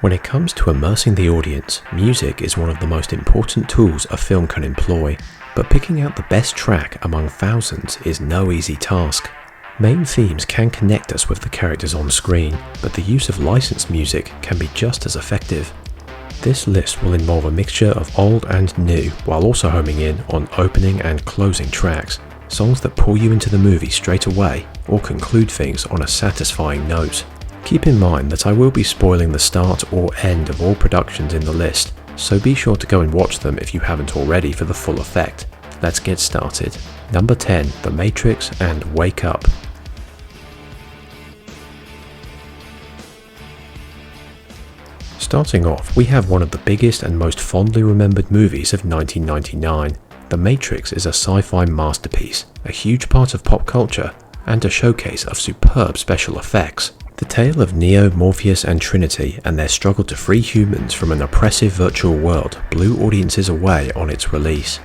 When it comes to immersing the audience, music is one of the most important tools a film can employ, but picking out the best track among thousands is no easy task. Main themes can connect us with the characters on screen, but the use of licensed music can be just as effective. This list will involve a mixture of old and new, while also homing in on opening and closing tracks, songs that pull you into the movie straight away or conclude things on a satisfying note. Keep in mind that I will be spoiling the start or end of all productions in the list, so be sure to go and watch them if you haven't already for the full effect. Let's get started. Number 10, The Matrix and Wake Up. Starting off, we have one of the biggest and most fondly remembered movies of 1999. The Matrix is a sci-fi masterpiece, a huge part of pop culture, and a showcase of superb special effects. The tale of Neo, Morpheus and Trinity and their struggle to free humans from an oppressive virtual world blew audiences away on its release.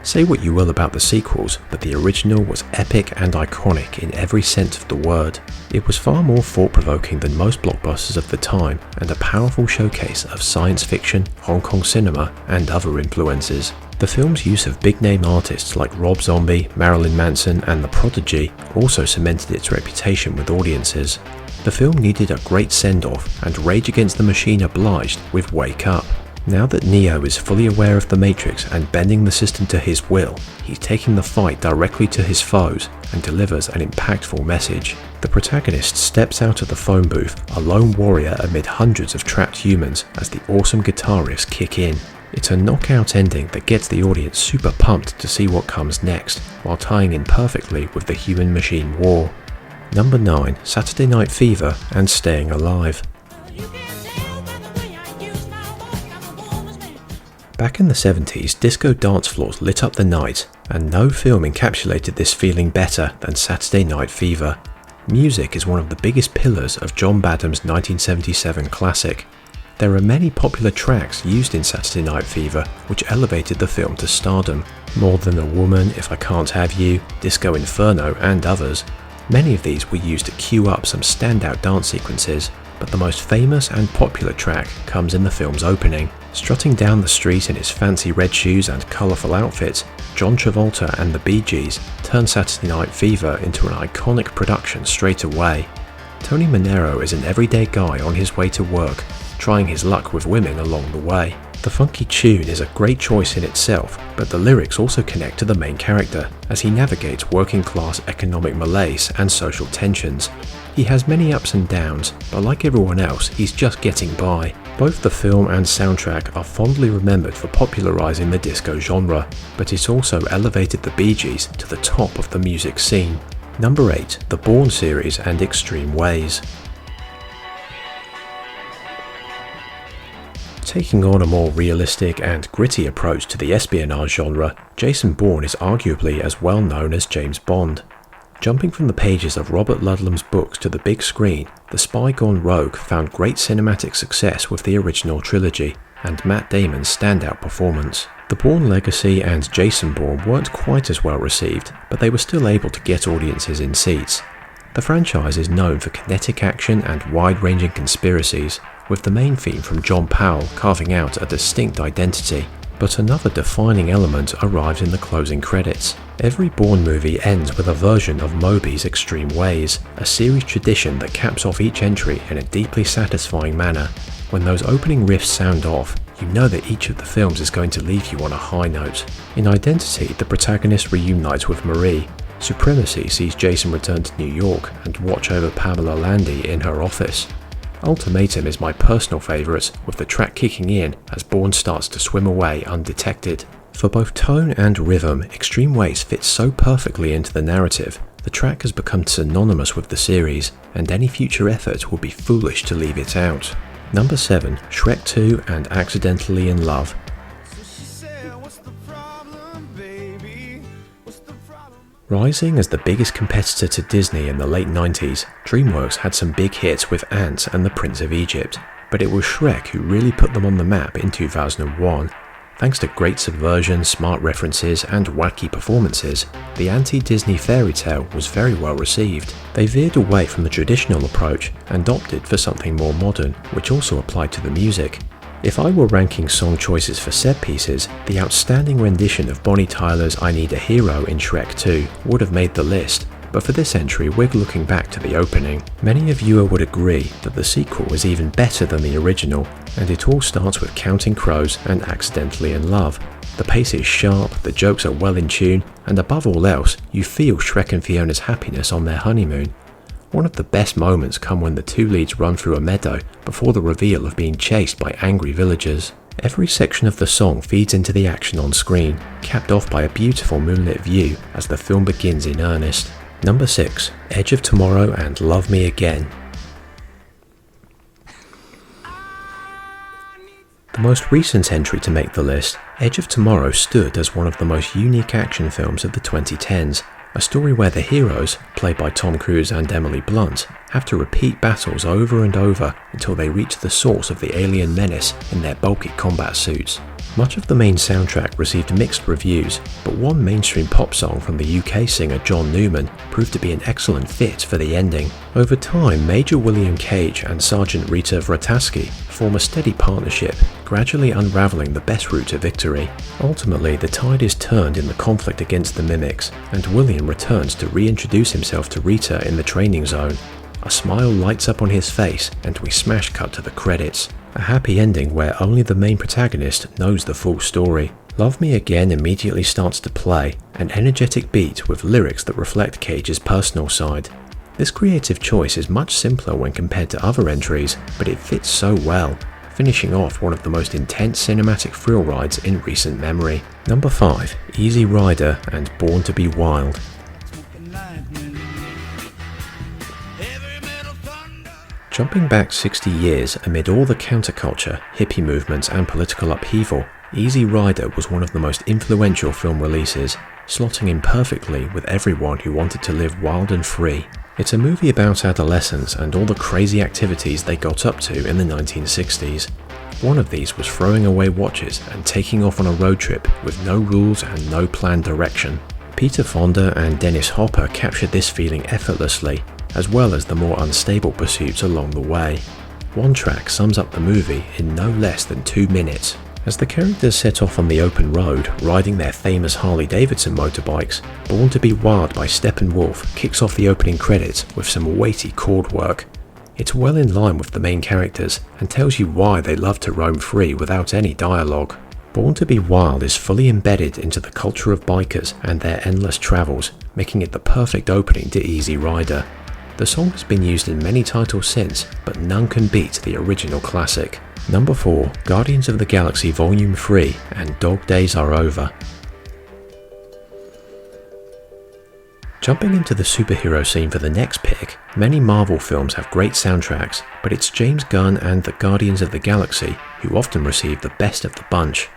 Say what you will about the sequels, but the original was epic and iconic in every sense of the word. It was far more thought-provoking than most blockbusters of the time, and a powerful showcase of science fiction, Hong Kong cinema, and other influences. The film's use of big-name artists like Rob Zombie, Marilyn Manson, and The Prodigy also cemented its reputation with audiences. The film needed a great send-off, and Rage Against the Machine obliged with Wake Up. Now that Neo is fully aware of the Matrix and bending the system to his will, he's taking the fight directly to his foes and delivers an impactful message. The protagonist steps out of the phone booth, a lone warrior amid hundreds of trapped humans, as the awesome guitar riffs kick in. It's a knockout ending that gets the audience super pumped to see what comes next, while tying in perfectly with the human-machine war. Number 9, Saturday Night Fever and Staying Alive. Back in the 70s, disco dance floors lit up the night, and no film encapsulated this feeling better than Saturday Night Fever. Music is one of the biggest pillars of John Badham's 1977 classic. There are many popular tracks used in Saturday Night Fever which elevated the film to stardom. More Than a Woman, If I Can't Have You, Disco Inferno, and others. Many of these were used to cue up some standout dance sequences, but the most famous and popular track comes in the film's opening. Strutting down the street in his fancy red shoes and colourful outfits, John Travolta and the Bee Gees turn Saturday Night Fever into an iconic production straight away. Tony Manero is an everyday guy on his way to work, trying his luck with women along the way. The funky tune is a great choice in itself, but the lyrics also connect to the main character as he navigates working-class economic malaise and social tensions. He has many ups and downs, but like everyone else, he's just getting by. Both the film and soundtrack are fondly remembered for popularizing the disco genre, but it's also elevated the Bee Gees to the top of the music scene. Number 8, The Bourne series and Extreme Ways. Taking on a more realistic and gritty approach to the espionage genre, Jason Bourne is arguably as well known as James Bond. Jumping from the pages of Robert Ludlum's books to the big screen, The Spy Gone Rogue found great cinematic success with the original trilogy, and Matt Damon's standout performance. The Bourne Legacy and Jason Bourne weren't quite as well received, but they were still able to get audiences in seats. The franchise is known for kinetic action and wide-ranging conspiracies, with the main theme from John Powell carving out a distinct identity. But another defining element arrives in the closing credits. Every Bourne movie ends with a version of Moby's Extreme Ways, a series tradition that caps off each entry in a deeply satisfying manner. When those opening riffs sound off, you know that each of the films is going to leave you on a high note. In Identity, the protagonist reunites with Marie. Supremacy sees Jason return to New York and watch over Pamela Landy in her office. Ultimatum is my personal favourite, with the track kicking in as Bourne starts to swim away undetected. For both tone and rhythm, Extreme Ways fits so perfectly into the narrative, the track has become synonymous with the series, and any future effort would be foolish to leave it out. Number 7, Shrek 2 and Accidentally in Love. Rising as the biggest competitor to Disney in the late 90s, DreamWorks had some big hits with Ants and the Prince of Egypt, but it was Shrek who really put them on the map in 2001. Thanks to great subversion, smart references, and wacky performances, the anti-Disney fairy tale was very well received. They veered away from the traditional approach and opted for something more modern, which also applied to the music. If I were ranking song choices for set pieces, the outstanding rendition of Bonnie Tyler's I Need a Hero in Shrek 2 would have made the list, but for this entry we're looking back to the opening. Many of you would agree that the sequel is even better than the original, and it all starts with Counting Crows and Accidentally in Love. The pace is sharp, the jokes are well in tune, and above all else, you feel Shrek and Fiona's happiness on their honeymoon. One of the best moments come when the two leads run through a meadow before the reveal of being chased by angry villagers. Every section of the song feeds into the action on screen, capped off by a beautiful moonlit view as the film begins in earnest. Number 6, Edge of Tomorrow and Love Me Again. The most recent entry to make the list, Edge of Tomorrow stood as one of the most unique action films of the 2010s, a story where the heroes, played by Tom Cruise and Emily Blunt, have to repeat battles over and over until they reach the source of the alien menace in their bulky combat suits. Much of the main soundtrack received mixed reviews, but one mainstream pop song from the UK singer John Newman proved to be an excellent fit for the ending. Over time, Major William Cage and Sergeant Rita Vrataski form a steady partnership, gradually unravelling the best route to victory. Ultimately, the tide is turned in the conflict against the Mimics, and William returns to reintroduce himself to Rita in the training zone. A smile lights up on his face, and we smash cut to the credits. A happy ending where only the main protagonist knows the full story. Love Me Again immediately starts to play, an energetic beat with lyrics that reflect Cage's personal side. This creative choice is much simpler when compared to other entries, but it fits so well, finishing off one of the most intense cinematic thrill rides in recent memory. Number 5, Easy Rider and Born to Be Wild. Jumping back 60 years amid all the counterculture, hippie movements and political upheaval, Easy Rider was one of the most influential film releases, slotting in perfectly with everyone who wanted to live wild and free. It's a movie about adolescents and all the crazy activities they got up to in the 1960s. One of these was throwing away watches and taking off on a road trip with no rules and no planned direction. Peter Fonda and Dennis Hopper captured this feeling effortlessly, as well as the more unstable pursuits along the way. One track sums up the movie in no less than 2 minutes. As the characters set off on the open road, riding their famous Harley-Davidson motorbikes, Born to Be Wild by Steppenwolf kicks off the opening credits with some weighty chord work. It's well in line with the main characters and tells you why they love to roam free without any dialogue. Born to Be Wild is fully embedded into the culture of bikers and their endless travels, making it the perfect opening to Easy Rider. The song has been used in many titles since, but none can beat the original classic. Number 4, Guardians of the Galaxy Volume 3 and Dog Days Are Over. Jumping into the superhero scene for the next pick, many Marvel films have great soundtracks, but it's James Gunn and the Guardians of the Galaxy who often receive the best of the bunch.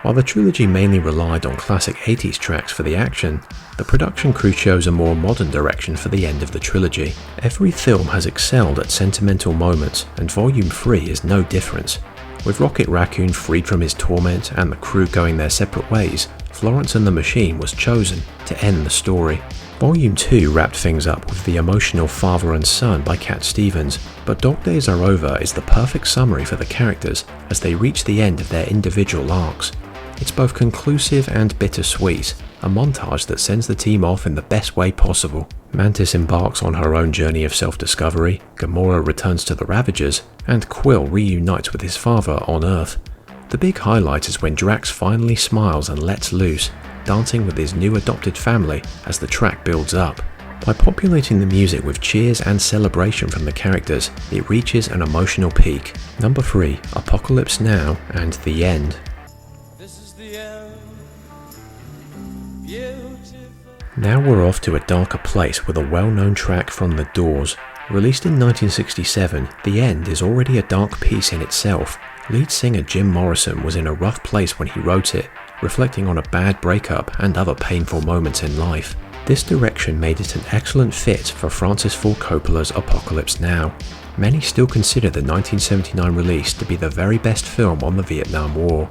While the trilogy mainly relied on classic 80s tracks for the action, the production crew chose a more modern direction for the end of the trilogy. Every film has excelled at sentimental moments, and Volume 3 is no different. With Rocket Raccoon freed from his torment and the crew going their separate ways, Florence and the Machine was chosen to end the story. Volume 2 wrapped things up with the emotional Father and Son by Cat Stevens, but Dog Days Are Over is the perfect summary for the characters as they reach the end of their individual arcs. It's both conclusive and bittersweet, a montage that sends the team off in the best way possible. Mantis embarks on her own journey of self-discovery, Gamora returns to the Ravagers, and Quill reunites with his father on Earth. The big highlight is when Drax finally smiles and lets loose, dancing with his new adopted family as the track builds up. By populating the music with cheers and celebration from the characters, it reaches an emotional peak. Number 3, Apocalypse Now and The End. Now we're off to a darker place with a well-known track from The Doors. Released in 1967, The End is already a dark piece in itself. Lead singer Jim Morrison was in a rough place when he wrote it, reflecting on a bad breakup and other painful moments in life. This direction made it an excellent fit for Francis Ford Coppola's Apocalypse Now. Many still consider the 1979 release to be the very best film on the Vietnam War.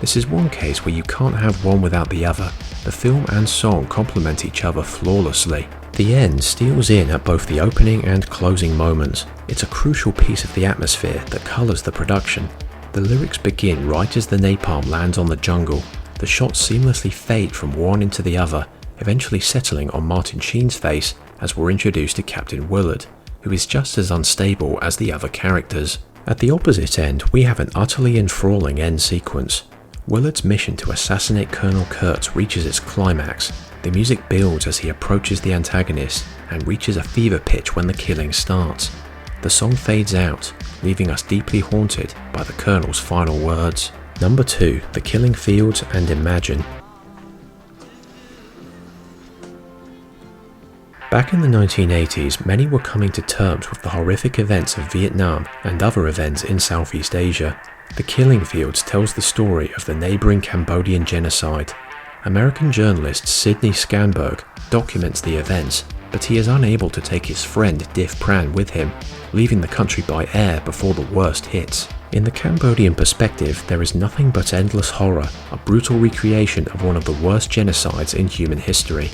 This is one case where you can't have one without the other. The film and song complement each other flawlessly. The end steals in at both the opening and closing moments. It's a crucial piece of the atmosphere that colours the production. The lyrics begin right as the napalm lands on the jungle. The shots seamlessly fade from one into the other, eventually settling on Martin Sheen's face as we're introduced to Captain Willard, who is just as unstable as the other characters. At the opposite end, we have an utterly enthralling end sequence. Willard's mission to assassinate Colonel Kurtz reaches its climax. The music builds as he approaches the antagonist and reaches a fever pitch when the killing starts. The song fades out, leaving us deeply haunted by the Colonel's final words. Number 2. The Killing Fields and Imagine. Back in the 1980s, many were coming to terms with the horrific events of Vietnam and other events in Southeast Asia. The Killing Fields tells the story of the neighbouring Cambodian genocide. American journalist Sidney Scanberg documents the events, but he is unable to take his friend Diff Pran with him, leaving the country by air before the worst hits. In the Cambodian perspective, there is nothing but endless horror, a brutal recreation of one of the worst genocides in human history.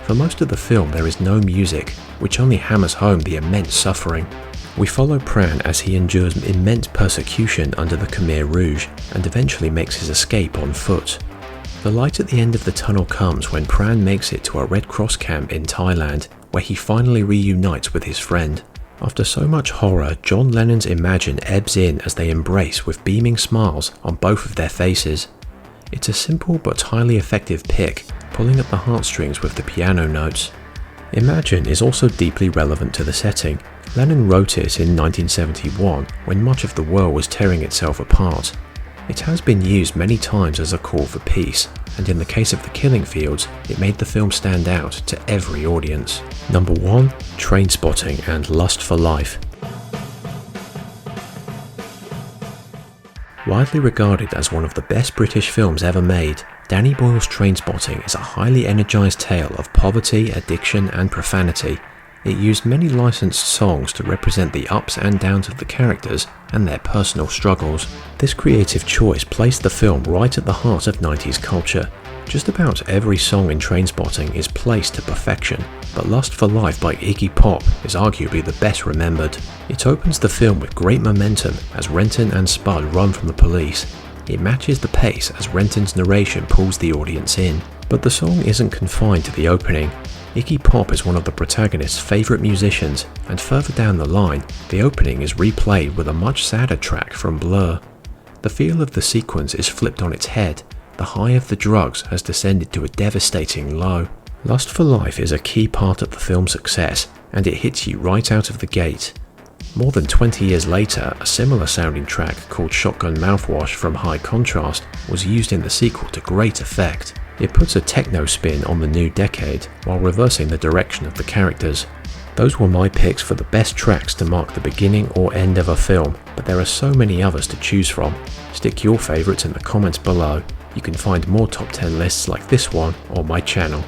For most of the film, there is no music, which only hammers home the immense suffering. We follow Pran as he endures immense persecution under the Khmer Rouge and eventually makes his escape on foot. The light at the end of the tunnel comes when Pran makes it to a Red Cross camp in Thailand, where he finally reunites with his friend. After so much horror, John Lennon's Imagine ebbs in as they embrace with beaming smiles on both of their faces. It's a simple but highly effective pick, pulling at the heartstrings with the piano notes. Imagine is also deeply relevant to the setting. Lennon wrote it in 1971 when much of the world was tearing itself apart. It has been used many times as a call for peace, and in the case of The Killing Fields, it made the film stand out to every audience. Number 1. Trainspotting and Lust for Life. Widely regarded as one of the best British films ever made, Danny Boyle's Trainspotting is a highly energised tale of poverty, addiction and profanity. It used many licensed songs to represent the ups and downs of the characters and their personal struggles. This creative choice placed the film right at the heart of 90s culture. Just about every song in Trainspotting is placed to perfection, but Lust for Life by Iggy Pop is arguably the best remembered. It opens the film with great momentum as Renton and Spud run from the police. It matches the pace as Renton's narration pulls the audience in. But the song isn't confined to the opening. Iggy Pop is one of the protagonist's favourite musicians, and further down the line, the opening is replayed with a much sadder track from Blur. The feel of the sequence is flipped on its head. The high of the drugs has descended to a devastating low. Lust for Life is a key part of the film's success, and it hits you right out of the gate. More than 20 years later, a similar sounding track called Shotgun Mouthwash from High Contrast was used in the sequel to great effect. It puts a techno spin on the new decade while reversing the direction of the characters. Those were my picks for the best tracks to mark the beginning or end of a film, but there are so many others to choose from. Stick your favourites in the comments below. You can find more top 10 lists like this one on my channel.